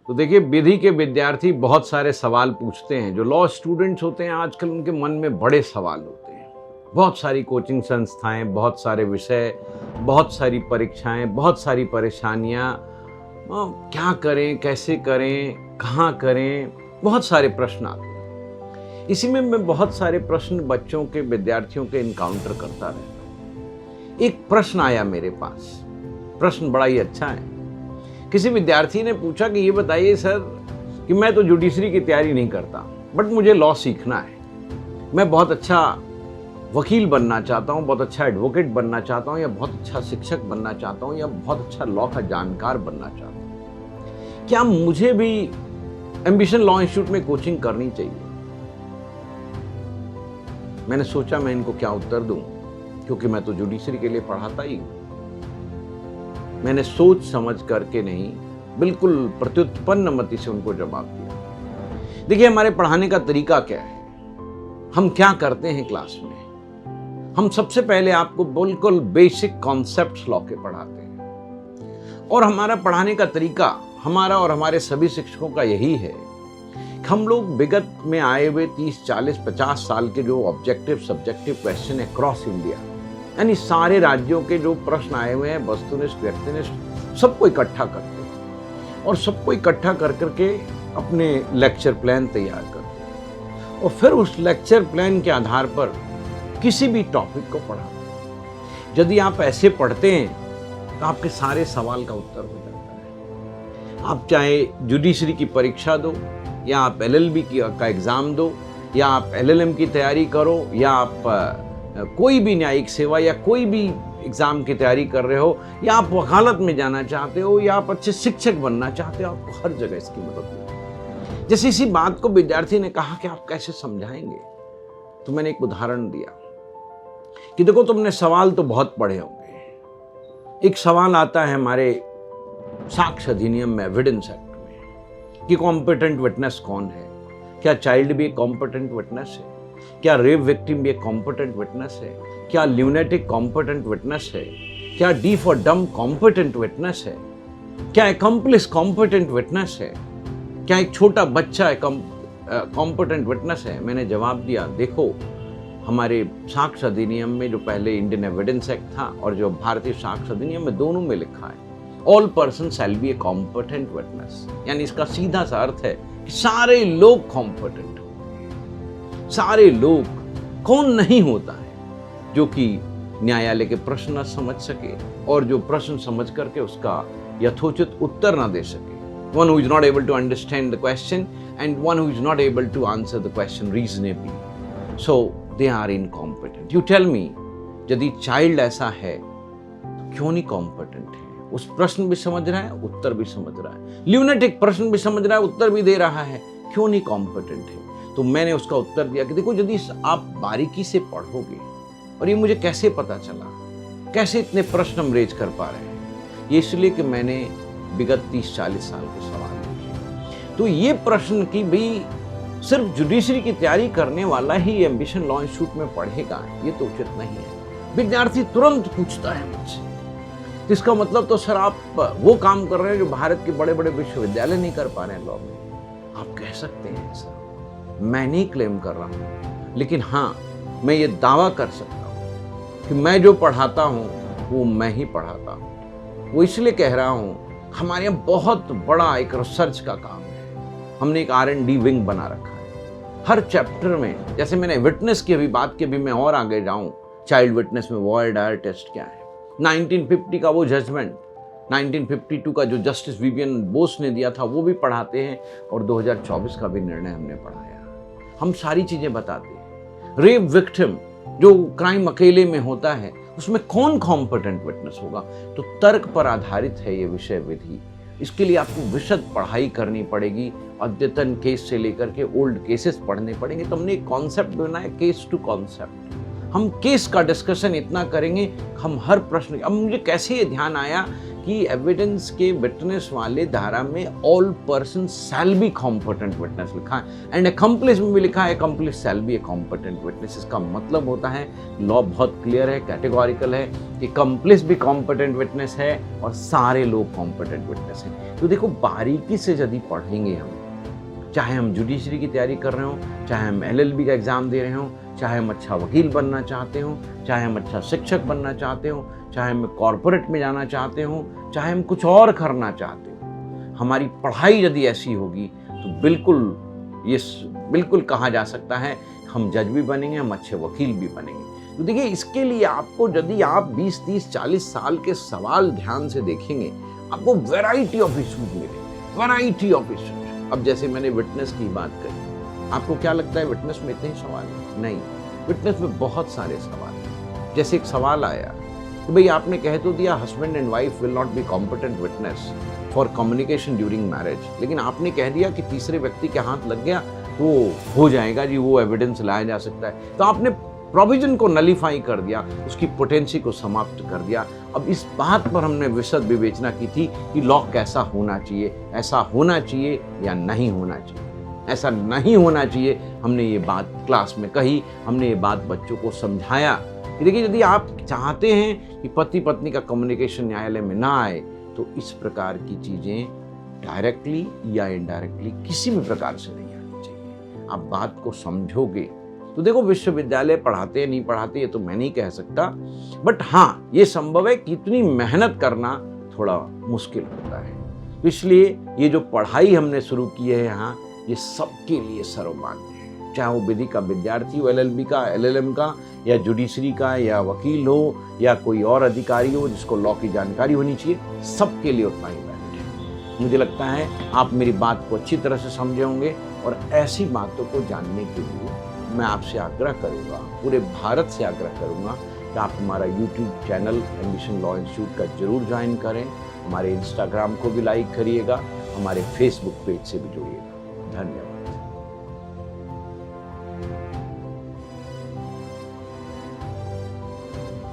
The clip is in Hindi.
तो देखिए, विधि के विद्यार्थी बहुत सारे सवाल पूछते हैं। जो लॉ स्टूडेंट्स होते हैं आजकल, उनके मन में बड़े सवाल होते हैं। बहुत सारी कोचिंग संस्थाएं, बहुत सारे विषय, बहुत सारी परीक्षाएं, बहुत सारी परेशानियां, क्या करें, कैसे करें, कहाँ करें, बहुत सारे प्रश्न आते हैं। इसी में मैं बहुत सारे प्रश्न बच्चों के, विद्यार्थियों के इनकाउंटर करता रहता हूँ। एक प्रश्न आया मेरे पास, प्रश्न बड़ा ही अच्छा है। किसी विद्यार्थी ने पूछा कि ये बताइए सर कि मैं तो जुडिशरी की तैयारी नहीं करता, बट मुझे लॉ सीखना है। मैं बहुत अच्छा वकील बनना चाहता हूँ, बहुत अच्छा एडवोकेट बनना चाहता हूँ, या बहुत अच्छा शिक्षक बनना चाहता हूँ, या बहुत अच्छा लॉ का जानकार बनना चाहता हूँ। क्या मुझे भी एम्बिशन लॉ इंस्टीट्यूट में कोचिंग करनी चाहिए? मैंने सोचा मैं इनको क्या उत्तर दूं, क्योंकि मैं तो जुडिशरी के लिए पढ़ाता ही हूं। मैंने सोच समझ करके नहीं, बिल्कुल प्रत्युत्पन्न मति से उनको जवाब दिया। देखिए, हमारे पढ़ाने का तरीका क्या है, हम क्या करते हैं क्लास में। हम सबसे पहले आपको बिल्कुल बेसिक कॉन्सेप्ट्स लॉ के पढ़ाते हैं, और हमारा पढ़ाने का तरीका, हमारा और हमारे सभी शिक्षकों का यही है कि हम लोग विगत में आए हुए 30, 40, 50 साल के जो ऑब्जेक्टिव सब्जेक्टिव क्वेश्चन है क्रॉस इंडिया, यानी सारे राज्यों के जो प्रश्न आए हुए हैं, वस्तुनिष्ठ, व्यक्तिनिष्ठ, सबको इकट्ठा करते हैं, और सबको इकट्ठा कर करके अपने लेक्चर प्लान तैयार करते हैं, और फिर उस लेक्चर प्लान के आधार पर किसी भी टॉपिक को पढ़ाते हैं। यदि आप ऐसे पढ़ते हैं तो आपके सारे सवाल का उत्तर हो जाता है। आप चाहे जुडिशरी की परीक्षा दो, या आप LLB का एग्जाम दो, या आप LLM की तैयारी करो, या आप कोई भी न्यायिक सेवा या कोई भी एग्जाम की तैयारी कर रहे हो, या आप वकालत में जाना चाहते हो, या आप अच्छे शिक्षक बनना चाहते हो, आपको हर जगह इसकी मदद मिलेगी। जैसे इसी बात को विद्यार्थी ने कहा कि आप कैसे समझाएंगे, तो मैंने एक उदाहरण दिया कि देखो, तुमने सवाल तो बहुत पढ़े होंगे। एक सवाल आता है हमारे साक्ष्य अधिनियम में, एविडेंस एक्ट में, कि कॉम्पिटेंट विटनेस कौन है। क्या चाइल्ड भी एक कॉम्पिटेंट विटनेस है? क्या रेप विक्टिम भी एक कॉम्पिटेंट विटनेस है? क्या ल्यूनेटिक कॉम्पिटेंट विटनेस है? क्या डी फॉर डम कॉम्पिटेंट विटनेस है? क्या एकम्प्लिस कॉम्पिटेंट विटनेस है? क्या एक छोटा बच्चा कॉम्पिटेंट विटनेस है? मैंने जवाब दिया, देखो, हमारे साक्ष्य अधिनियम में जो पहले इंडियन एविडेंस एक्ट था और जो भारतीय साक्ष्य अधिनियम में, दोनों में लिखा है all person shall be a competent witness. यानी इसका सीधा सा अर्थ है कि सारे लोग कॉम्पिटेंट, सारे लोग। कौन नहीं होता है जो कि न्यायालय के प्रश्न न समझ सके, और जो प्रश्न समझ करके उसका यथोचित उत्तर न दे सके। One who is not able to understand the question and one who is not able to answer the question reasonably. So they are incompetent. You tell me, यदि चाइल्ड ऐसा है तो क्यों नहीं कॉम्पिटेंट है? उस प्रश्न भी समझ रहा है, उत्तर भी समझ रहा है, ल्यूनेटिक प्रश्न भी समझ रहा है, उत्तर भी दे रहा है, क्यों नहीं कॉम्पिटेंट है? तो मैंने उसका उत्तर दिया कि देखो, यदि आप बारीकी से पढ़ोगे, और ये मुझे कैसे पता चला, कैसे इतने प्रश्न हम रेज कर पा रहे हैं, ये इसलिए कि मैंने विगत 30-40 साल के सवाल लिखे। तो ये प्रश्न की भी सिर्फ जुडिशरी की तैयारी करने वाला ही एम्बिशन लॉ इंस्टीट्यूट में पढ़ेगा, ये तो उचित नहीं है। विद्यार्थी तुरंत पूछता है मुझसे, तो इसका मतलब तो सर आप वो काम कर रहे हैं जो भारत के बड़े बड़े विश्वविद्यालय नहीं कर पा रहे हैं लॉ में। आप कह सकते हैं सर, मैं नहीं क्लेम कर रहा हूं, लेकिन हाँ, मैं ये दावा कर सकता हूं कि मैं जो पढ़ाता हूं वो मैं ही पढ़ाता हूं। वो इसलिए कह रहा हूं, हमारे यहाँ बहुत बड़ा एक रिसर्च का काम है। हमने एक R&D विंग बना रखा है। हर चैप्टर में, जैसे मैंने विटनेस की अभी बात की, अभी मैं और आगे जाऊं, चाइल्ड विटनेस में वॉयर डायर टेस्ट क्या है, 1950 का वो जजमेंट, 1952 का जो जस्टिस विवियन बोस ने दिया था, वो भी पढ़ाते हैं, और 2024 का भी निर्णय हमने पढ़ाया। हम सारी चीजें बताते हैं। रेप विक्टिम, जो क्राइम अकेले में होता है, उसमें कौन कॉम्पिटेंट विटनेस होगा? तो तर्क पर आधारित है ये विषय विधि। इसके लिए आपको विशद पढ़ाई करनी पड़ेगी, अद्यतन केस से लेकर के ओल्ड केसेस पढ़ने पड़ेंगे। तो हमने एक कॉन्सेप्ट बनाया, केस टू कॉन्सेप्ट। हम केस का डिस्कशन इतना करेंगे, हम हर प्रश्न। अब मुझे कैसे ये ध्यान आया कि एविडेंस के विटनेस वाले धारा में all person shall be competent witness लिखा है, एंड अकम्प्लिस में भी लिखा है accomplish shall be a competent witness. इसका मतलब होता है लॉ बहुत क्लियर है, कैटेगोरिकल है कि अकम्प्लिस भी कॉम्पिटेंट विटनेस है और सारे लोग कॉम्पिटेंट विटनेस हैं। तो देखो बारीकी से यदि पढ़ेंगे हम, चाहे हम जुडिशरी की तैयारी कर रहे हो, चाहे हम LLB का एग्जाम दे रहे हो, चाहे हम अच्छा वकील बनना चाहते हो, चाहे हम अच्छा शिक्षक बनना चाहते हो, चाहे हम कॉरपोरेट में जाना चाहते हो, चाहे हम कुछ और करना चाहते हो, हमारी पढ़ाई यदि ऐसी होगी तो बिल्कुल कहा जा सकता है हम जज भी बनेंगे, हम अच्छे वकील भी बनेंगे। तो देखिए इसके लिए आपको, यदि आप 20, 30, 40 साल के सवाल ध्यान से देखेंगे, आपको वैरायटी ऑफ इश्यूज मिलेंगे, वैरायटी ऑफ इश्यूज। अब जैसे मैंने विटनेस की बात करी, आपको क्या लगता है विटनेस में इतने ही सवाल हैं? नहीं, विटनेस में बहुत सारे सवाल हैं। जैसे एक सवाल आया कि भाई आपने कह तो दिया husband and wife will not be competent witness for communication during marriage, लेकिन आपने कह दिया कि तीसरे व्यक्ति के हाथ लग गया तो हो जाएगा जी, वो एविडेंस लाया जा सकता है। तो आपने प्रोविजन को नलीफाई कर दिया, उसकी पोटेंसी को समाप्त कर दिया। अब इस बात पर हमने विशद विवेचना की थी कि लॉ कैसा होना चाहिए, ऐसा होना चाहिए या नहीं होना चाहिए, ऐसा नहीं होना चाहिए। हमने ये बात क्लास में कही, हमने ये बात बच्चों को समझाया कि देखिए यदि आप चाहते हैं कि पति पत्नी का कम्युनिकेशन न्यायालय में ना आए तो इस प्रकार की चीज़ें डायरेक्टली या इनडायरेक्टली किसी भी प्रकार से नहीं आनी चाहिए। आप बात को समझोगे तो देखो विश्वविद्यालय पढ़ाते नहीं पढ़ाते ये तो मैं नहीं कह सकता, बट हाँ ये संभव है कि इतनी मेहनत करना थोड़ा मुश्किल होता है। तो इसलिए ये जो पढ़ाई हमने शुरू की है यहाँ, ये सबके लिए सर्वमान्य है, चाहे वो विधि का विद्यार्थी हो, LLB का, LLM का, या जुडिशरी का, या वकील हो, या कोई और अधिकारी हो जिसको लॉ की जानकारी होनी चाहिए, सबके लिए उतना ही वैलिड है। मुझे लगता है आप मेरी बात को अच्छी तरह से समझे होंगे और ऐसी बातों को जानने के लिए मैं आपसे आग्रह करूँगा, पूरे भारत से आग्रह करूँगा कि आप हमारा YouTube channel ambition law institute का जरूर ज्वाइन करें, हमारे Instagram को भी लाइक करिएगा, हमारे Facebook पेज से भी जुड़िएगा। धन्यवाद।